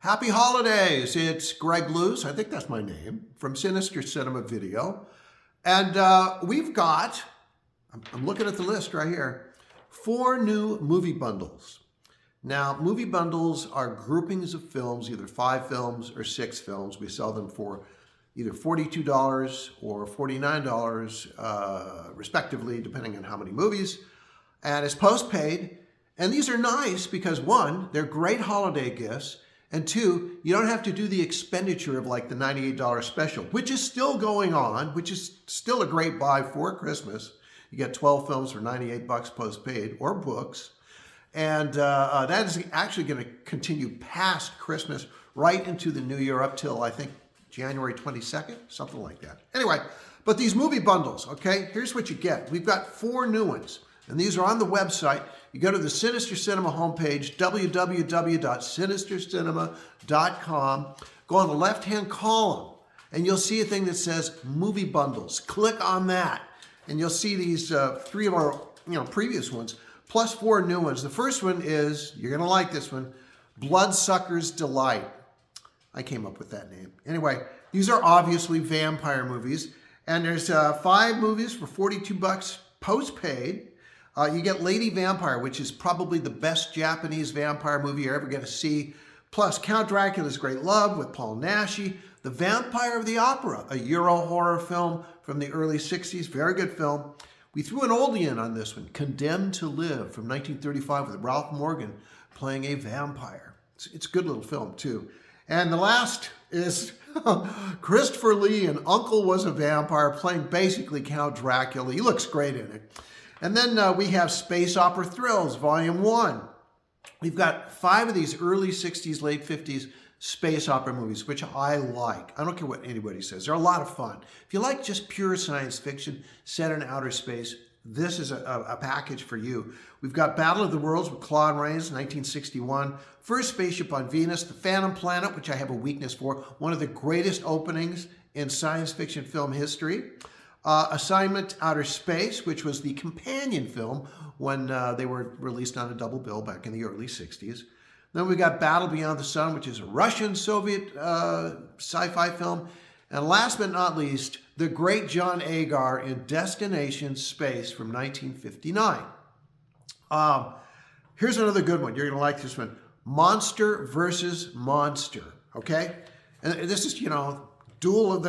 Happy holidays! It's Greg Luce, I think that's my name, from Sinister Cinema Video. And we've got, I'm looking at the list right here, 4 new movie bundles. Now, movie bundles are groupings of films, either 5 films or 6 films. We sell them for either $42 or $49, respectively, depending on how many movies. And it's postpaid. And these are nice because, 1, they're great holiday gifts. And 2, you don't have to do the expenditure of like the $98 special, which is still going on, which is still a great buy for Christmas. You get 12 films for 98 bucks postpaid, or books. And that is actually going to continue past Christmas, right into the new year, up till I think January 22nd, something like that. Anyway, but these movie bundles, okay, here's what you get. We've got 4 new ones. And these are on the website. You go to the Sinister Cinema homepage, www.sinistercinema.com. Go on the left-hand column, and you'll see a thing that says Movie Bundles. Click on that, and you'll see these 3 of our previous ones, plus 4 new ones. The first one is, you're going to like this one, Bloodsucker's Delight. I came up with that name. Anyway, these are obviously vampire movies, and there's 5 movies for 42 bucks postpaid. You get Lady Vampire, which is probably the best Japanese vampire movie you're ever going to see. Plus, Count Dracula's Great Love with Paul Naschy. The Vampire of the Opera, a Euro horror film from the early 60s. Very good film. We threw an oldie in on this one, Condemned to Live from 1935 with Ralph Morgan playing a vampire. It's a good little film, too. And the last is Christopher Lee and Uncle Was a Vampire playing basically Count Dracula. He looks great in it. And then we have Space Opera Thrills, Volume 1. We've got 5 of these early 60s, late 50s space opera movies, which I like. I don't care what anybody says. They're a lot of fun. If you like just pure science fiction set in outer space, this is a package for you. We've got Battle of the Worlds with Claude Rains, 1961. First Spaceship on Venus, The Phantom Planet, which I have a weakness for. One of the greatest openings in science fiction film history. Assignment Outer Space, which was the companion film when they were released on a double bill back in the early 60s. Then we got Battle Beyond the Sun, which is a Russian-Soviet sci-fi film. And last but not least, the great John Edgar in Destination Space from 1959. Here's another good one. You're going to like this one. Monster versus Monster, okay? And this is, Duel of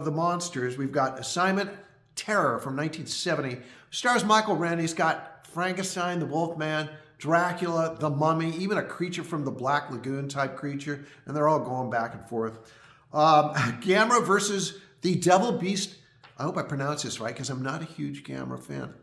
the Monsters. We've got Assignment Terror from 1970. Stars Michael Rennie. He's got Frankenstein, the Wolfman, Dracula, the Mummy, even a creature from the Black Lagoon type creature, and they're all going back and forth. Gamera versus the Devil Beast. I hope I pronounced this right because I'm not a huge Gamera fan.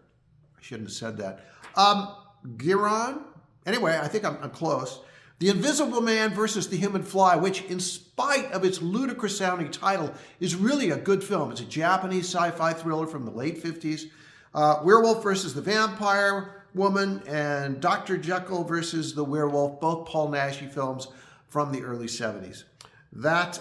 I shouldn't have said that. Giron. Anyway, I think I'm close. The Invisible Man versus the Human Fly, which, in spite of its ludicrous-sounding title, is really a good film. It's a Japanese sci-fi thriller from the late 50s. Werewolf versus the Vampire Woman, and Dr. Jekyll versus the Werewolf, both Paul Naschy films from the early 70s. That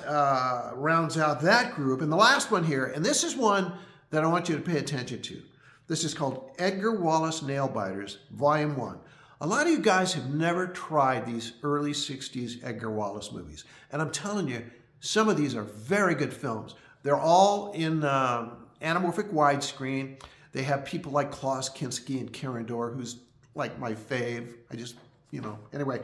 rounds out that group. And the last one here, and this is one that I want you to pay attention to. This is called Edgar Wallace Nail-Biters, Volume 1. A lot of you guys have never tried these early 60s Edgar Wallace movies. And I'm telling you, some of these are very good films. They're all in anamorphic widescreen. They have people like Klaus Kinski and Karen Dorr, who's like my fave. Anyway.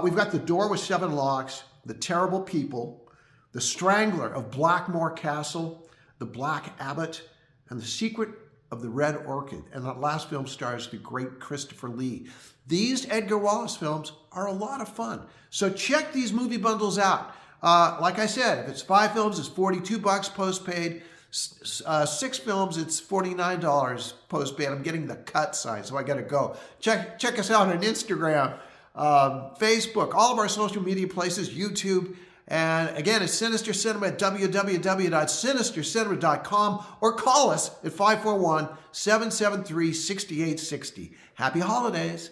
We've got The Door with 7 Locks, The Terrible People, The Strangler of Blackmore Castle, The Black Abbot, and The Secret of the Red Orchid. And that last film stars the great Christopher Lee. These Edgar Wallace films are a lot of fun. So check these movie bundles out. Like I said, if it's 5 films, it's 42 bucks postpaid. 6 films, it's $49 postpaid. I'm getting the cut sign, so I got to go. Check us out on Instagram, Facebook, all of our social media places, YouTube. And again, it's Sinister Cinema at www.sinistercinema.com, or call us at 541-773-6860. Happy holidays.